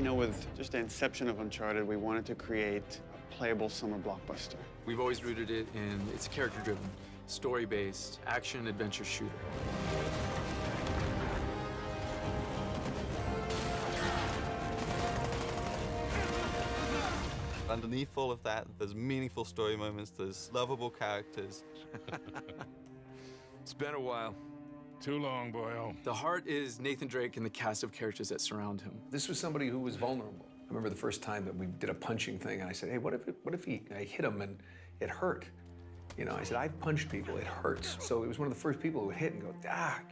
You know, with just the inception of Uncharted, we wanted to create a playable summer blockbuster. We've always rooted it in it's character-driven, story-based, action-adventure shooter. Underneath all of that, there's meaningful story moments, there's lovable characters. It's been a while. Too long, boyo. The heart is Nathan Drake and the cast of characters that surround him. This was somebody who was vulnerable. I remember the first time that we did a punching thing, and I said, hey, what if I hit him and it hurt? You know, I said, I've punched people, it hurts. So it was one of the first people who would hit and go,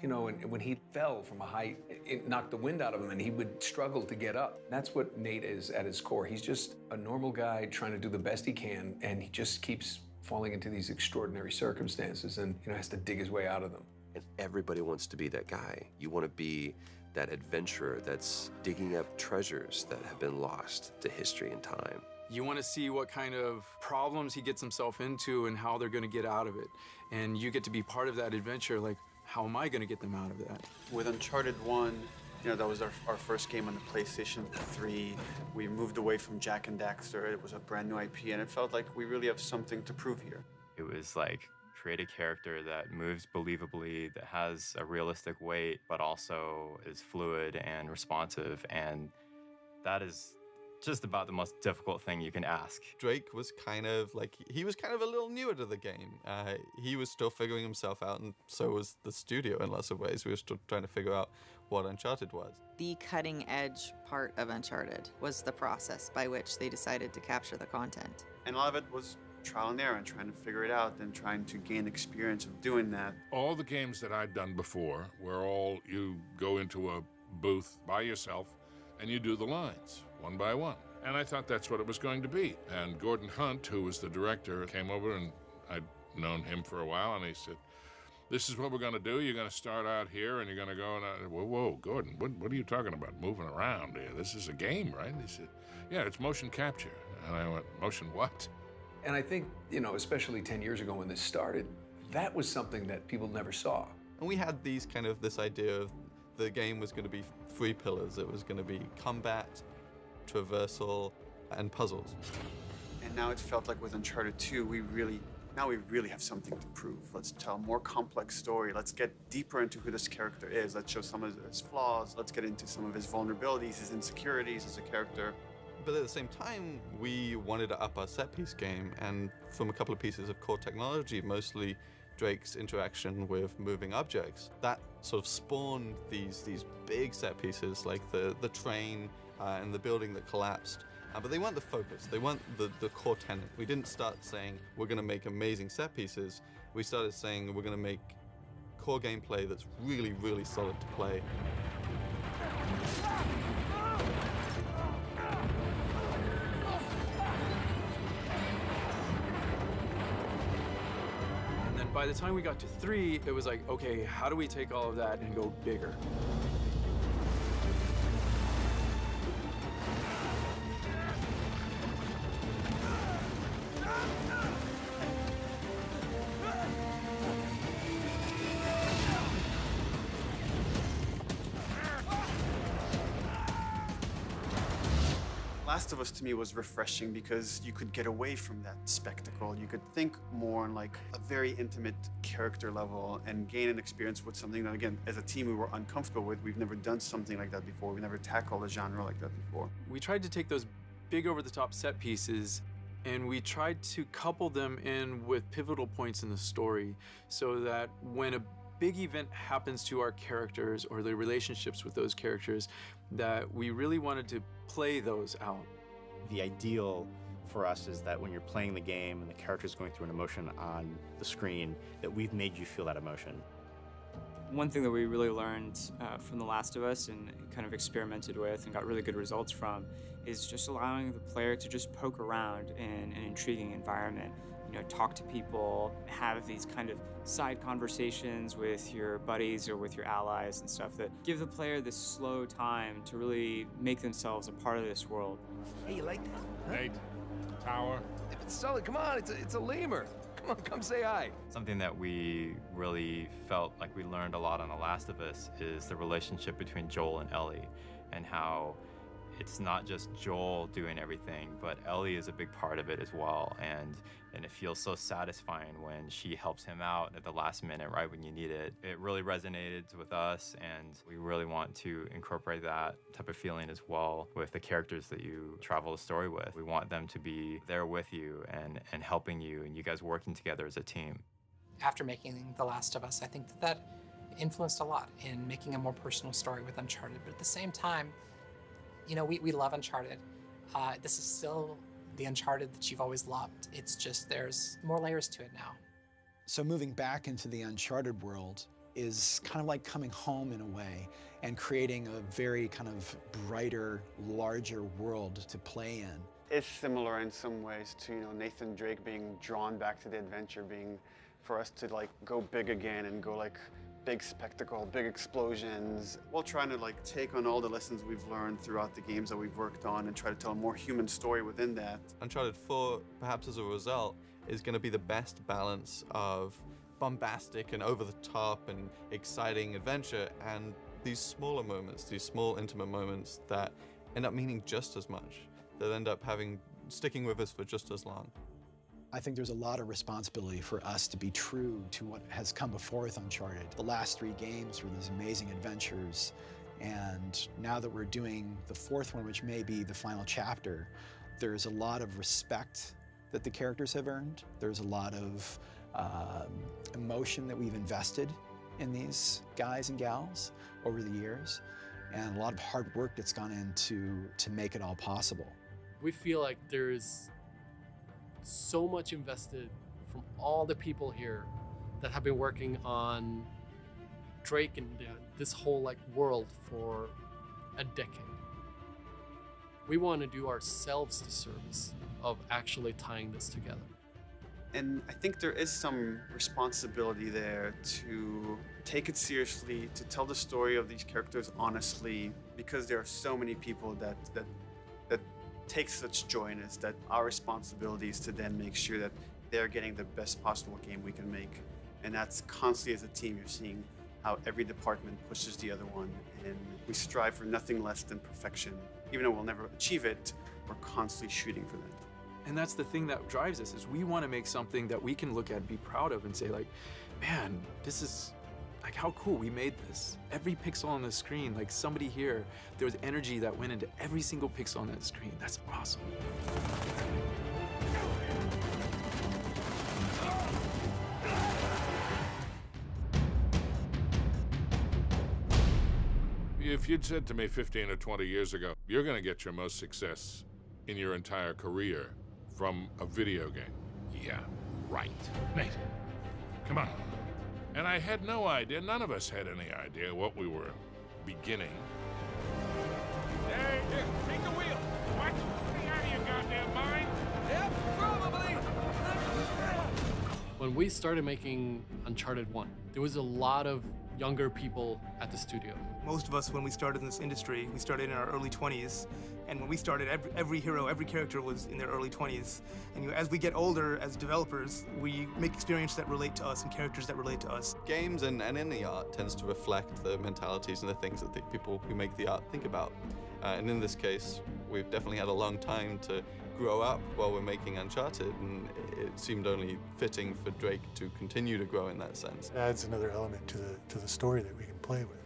you know, and when he fell from a height, it knocked the wind out of him and he would struggle to get up. That's what Nate is at his core. He's just a normal guy trying to do the best he can, and he just keeps falling into these extraordinary circumstances and, you know, has to dig his way out of them. And everybody wants to be that guy. You want to be that adventurer that's digging up treasures that have been lost to history and time. You want to see what kind of problems he gets himself into and how they're going to get out of it. And you get to be part of that adventure, like, how am I going to get them out of that? With Uncharted 1, you know, that was our first game on the PlayStation 3. We moved away from Jack and Daxter. It was a brand new IP, and it felt like we really have something to prove here. It was like, create a character that moves believably, that has a realistic weight, but also is fluid and responsive, and that is just about the most difficult thing you can ask. Drake was kind of like, he was kind of a little newer to the game. He was still figuring himself out, and so was the studio in lots of ways. We were still trying to figure out what Uncharted was. The cutting edge part of Uncharted was the process by which they decided to capture the content. And a lot of it was trial and error and trying to figure it out and trying to gain experience of doing that. All the games that I'd done before were all you go into a booth by yourself and you do the lines one by one. And I thought that's what it was going to be. And Gordon Hunt, who was the director, came over, and I'd known him for a while, and he said, this is what we're going to do. You're going to start out here, and you're going to go, and whoa, Gordon, what are you talking about, moving around here? This is a game, right? And he said, yeah, it's motion capture. And I went, motion what? And I think, you know, especially 10 years ago when this started, that was something that people never saw. And we had this idea of the game was going to be 3 pillars. It was going to be combat, traversal, and puzzles. And now it felt like with Uncharted 2, we really have something to prove. Let's tell a more complex story. Let's get deeper into who this character is. Let's show some of his flaws. Let's get into some of his vulnerabilities, his insecurities as a character. But at the same time, we wanted to up our set-piece game, and from a couple of pieces of core technology, mostly Drake's interaction with moving objects, that sort of spawned these big set pieces, like the train and the building that collapsed. But they weren't the focus. They weren't the core tenet. We didn't start saying, we're going to make amazing set pieces. We started saying, we're going to make core gameplay that's really, really solid to play. By the time we got to 3, it was like, okay, how do we take all of that and go bigger? Last of Us to me was refreshing because you could get away from that spectacle. You could think more on like a very intimate character level and gain an experience with something that, again, as a team we were uncomfortable with. We've never done something like that before. We never tackled a genre like that before. We tried to take those big over-the-top set pieces and we tried to couple them in with pivotal points in the story so that when a big event happens to our characters or the relationships with those characters, that we really wanted to play those out. The ideal for us is that when you're playing the game and the character's going through an emotion on the screen, that we've made you feel that emotion. One thing that we really learned from The Last of Us and kind of experimented with and got really good results from is just allowing the player to just poke around in an intriguing environment. You know, talk to people, have these kind of side conversations with your buddies or with your allies and stuff that give the player this slow time to really make themselves a part of this world. Hey, you like that? Huh? Nate, Tower. It's Sully, come on, it's a lemur. Come on, come say hi. Something that we really felt like we learned a lot on The Last of Us is the relationship between Joel and Ellie, and how it's not just Joel doing everything, but Ellie is a big part of it as well. And it feels so satisfying when she helps him out at the last minute, right when you need it. It really resonated with us, and we really want to incorporate that type of feeling as well with the characters that you travel the story with. We want them to be there with you and helping you, and you guys working together as a team. After making The Last of Us, I think that influenced a lot in making a more personal story with Uncharted. But at the same time, you know, we love Uncharted. This is still the Uncharted that you've always loved. It's just there's more layers to it now. So moving back into the Uncharted world is kind of like coming home in a way and creating a very kind of brighter, larger world to play in. It's similar in some ways to, you know, Nathan Drake being drawn back to the adventure, being for us to like go big again and go like big spectacle, big explosions, while trying to like take on all the lessons we've learned throughout the games that we've worked on and try to tell a more human story within that. Uncharted 4, perhaps as a result, is going to be the best balance of bombastic and over-the-top and exciting adventure and these smaller moments, these small intimate moments that end up meaning just as much, that end up sticking with us for just as long. I think there's a lot of responsibility for us to be true to what has come before with Uncharted. The last 3 games were these amazing adventures, and now that we're doing the 4th one, which may be the final chapter, there's a lot of respect that the characters have earned. There's a lot of emotion that we've invested in these guys and gals over the years, and a lot of hard work that's gone into to make it all possible. We feel like there's so much invested from all the people here that have been working on Drake and this whole like world for a decade. We want to do ourselves the service of actually tying this together. And I think there is some responsibility there to take it seriously, to tell the story of these characters honestly, because there are so many people that take such joy in it, that our responsibility is to then make sure that they're getting the best possible game we can make. And that's constantly as a team, you're seeing how every department pushes the other one, and we strive for nothing less than perfection. Even though we'll never achieve it, we're constantly shooting for that. And that's the thing that drives us, is we want to make something that we can look at and be proud of and say like, man, this is like how cool we made this. Every pixel on the screen, like somebody here, there was energy that went into every single pixel on that screen. That's awesome. If you'd said to me 15 or 20 years ago, you're going to get your most success in your entire career from a video game. Yeah, right. Nate, come on. And I had no idea, none of us had any idea what we were beginning. Hey, here, take the wheel. What? Stay out of your goddamn mind. Yep, probably. When we started making Uncharted 1, there was a lot of younger people at the studio. Most of us, when we started in this industry, we started in our early 20s. And when we started, every hero, every character was in their early 20s. And as we get older as developers, we make experiences that relate to us and characters that relate to us. Games and in the art tends to reflect the mentalities and the things that the people who make the art think about. And in this case, we've definitely had a long time to grow up while we're making Uncharted, and it seemed only fitting for Drake to continue to grow in that sense. It adds another element to the story that we can play with.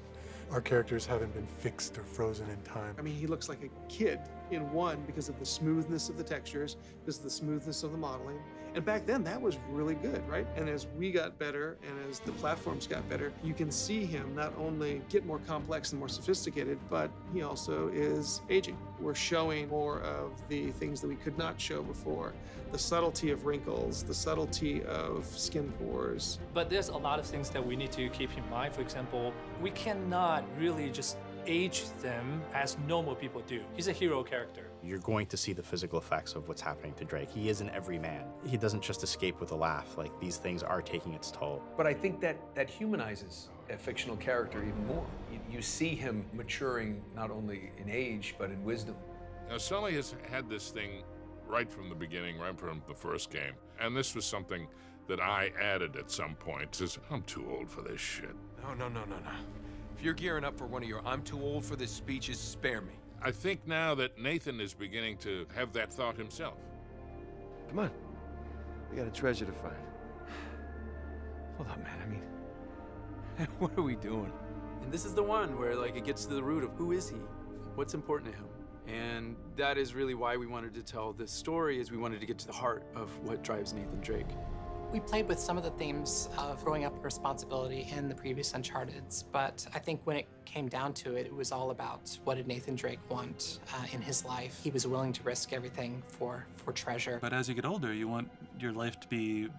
Our characters haven't been fixed or frozen in time. I mean, he looks like a kid in 1 because of the smoothness of the textures, because of the smoothness of the modeling. And back then, that was really good, right? And as we got better and as the platforms got better, you can see him not only get more complex and more sophisticated, but he also is aging. We're showing more of the things that we could not show before. The subtlety of wrinkles, the subtlety of skin pores. But there's a lot of things that we need to keep in mind. For example, we cannot really just age them as normal people do. He's a hero character. You're going to see the physical effects of what's happening to Drake. He is an everyman. He doesn't just escape with a laugh. Like, these things are taking its toll. But I think that humanizes a fictional character even more. You see him maturing not only in age, but in wisdom. Now, Sony has had this thing right from the beginning, right from the first game. And this was something that I added at some point. Says, I'm too old for this shit. No. If you're gearing up for one of your I'm too old for this speeches, spare me. I think now that Nathan is beginning to have that thought himself. Come on. We got a treasure to find. Hold up, man. I mean, what are we doing? And this is the one where like it gets to the root of who is he? What's important to him? And that is really why we wanted to tell this story, is we wanted to get to the heart of what drives Nathan Drake. We played with some of the themes of growing up with responsibility in the previous Uncharted's, but I think when it came down to it, it was all about what did Nathan Drake want in his life. He was willing to risk everything for treasure. But as you get older, you want your life to be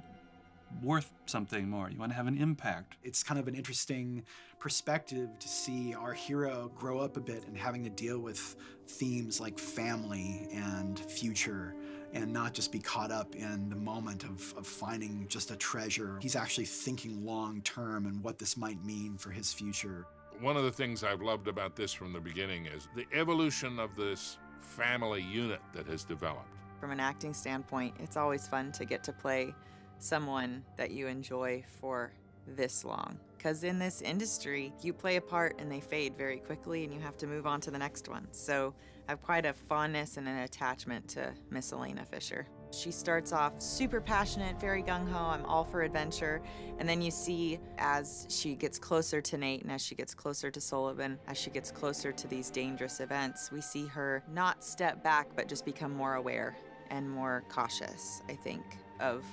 worth something more. You want to have an impact. It's kind of an interesting perspective to see our hero grow up a bit and having to deal with themes like family and future, and not just be caught up in the moment of finding just a treasure. He's actually thinking long term and what this might mean for his future. One of the things I've loved about this from the beginning is the evolution of this family unit that has developed. From an acting standpoint, it's always fun to get to play someone that you enjoy for this long. Because in this industry, you play a part and they fade very quickly and you have to move on to the next one. So I have quite a fondness and an attachment to Miss Elena Fisher. She starts off super passionate, very gung-ho, I'm all for adventure. And then you see as she gets closer to Nate and as she gets closer to Sullivan, as she gets closer to these dangerous events, we see her not step back, but just become more aware and more cautious, I think, of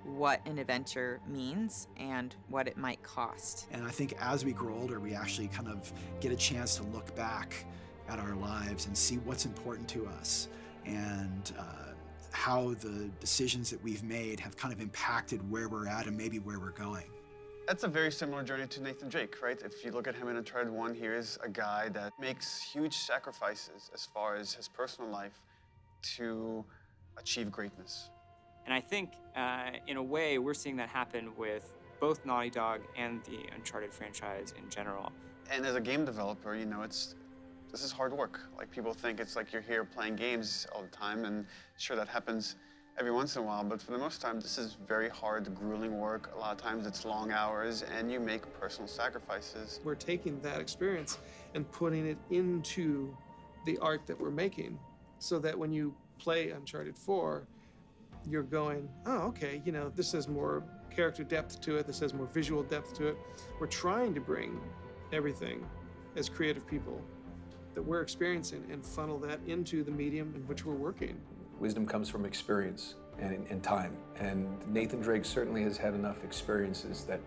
what an adventure means and what it might cost. And I think as we grow older, we actually kind of get a chance to look back at our lives and see what's important to us and how the decisions that we've made have kind of impacted where we're at and maybe where we're going. That's a very similar journey to Nathan Drake, right? If you look at him in Uncharted 1, here is a guy that makes huge sacrifices as far as his personal life to achieve greatness. And I think, in a way, we're seeing that happen with both Naughty Dog and the Uncharted franchise in general. And as a game developer, you know, this is hard work. Like, people think it's like you're here playing games all the time, and sure, that happens every once in a while, but for the most time, this is very hard, grueling work. A lot of times it's long hours, and you make personal sacrifices. We're taking that experience and putting it into the art that we're making, so that when you play Uncharted 4, you're going, oh, okay, you know, this has more character depth to it, this has more visual depth to it. We're trying to bring everything as creative people that we're experiencing and funnel that into the medium in which we're working. Wisdom comes from experience and time. And Nathan Drake certainly has had enough experiences that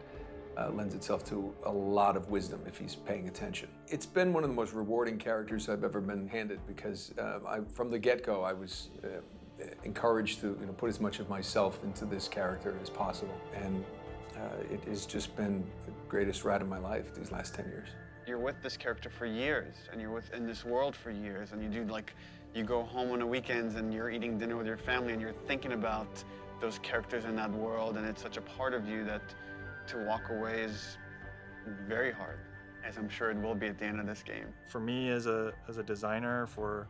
lends itself to a lot of wisdom if he's paying attention. It's been one of the most rewarding characters I've ever been handed because from the get-go, I was encouraged to put as much of myself into this character as possible. And it has just been the greatest ride of my life these last 10 years. You're with this character for years, and you're in this world for years, and you go home on the weekends and you're eating dinner with your family and you're thinking about those characters in that world, and it's such a part of you that to walk away is very hard, as I'm sure it will be at the end of this game. For me as a designer, for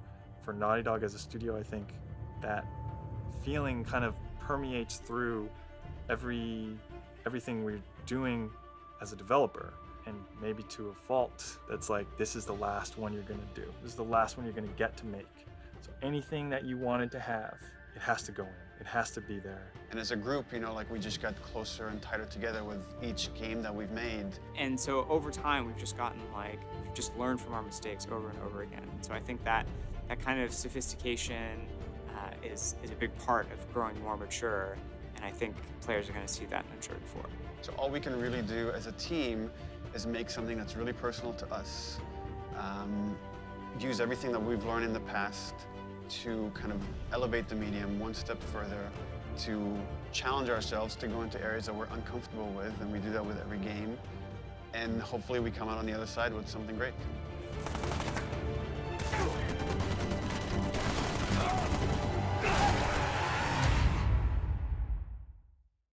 Naughty Dog as a studio, I think that feeling kind of permeates through everything we're doing as a developer, and maybe to a fault. That's like, this is the last one you're gonna do. This is the last one you're gonna get to make. So anything that you wanted to have, it has to go in. It has to be there. And as a group, we just got closer and tighter together with each game that we've made. And so over time, we've just we've just learned from our mistakes over and over again. And so I think that kind of sophistication is a big part of growing more mature. And I think players are gonna see that in Uncharted 4. So all we can really do as a team is make something that's really personal to us. Use everything that we've learned in the past to kind of elevate the medium one step further, to challenge ourselves to go into areas that we're uncomfortable with, and we do that with every game. And hopefully we come out on the other side with something great.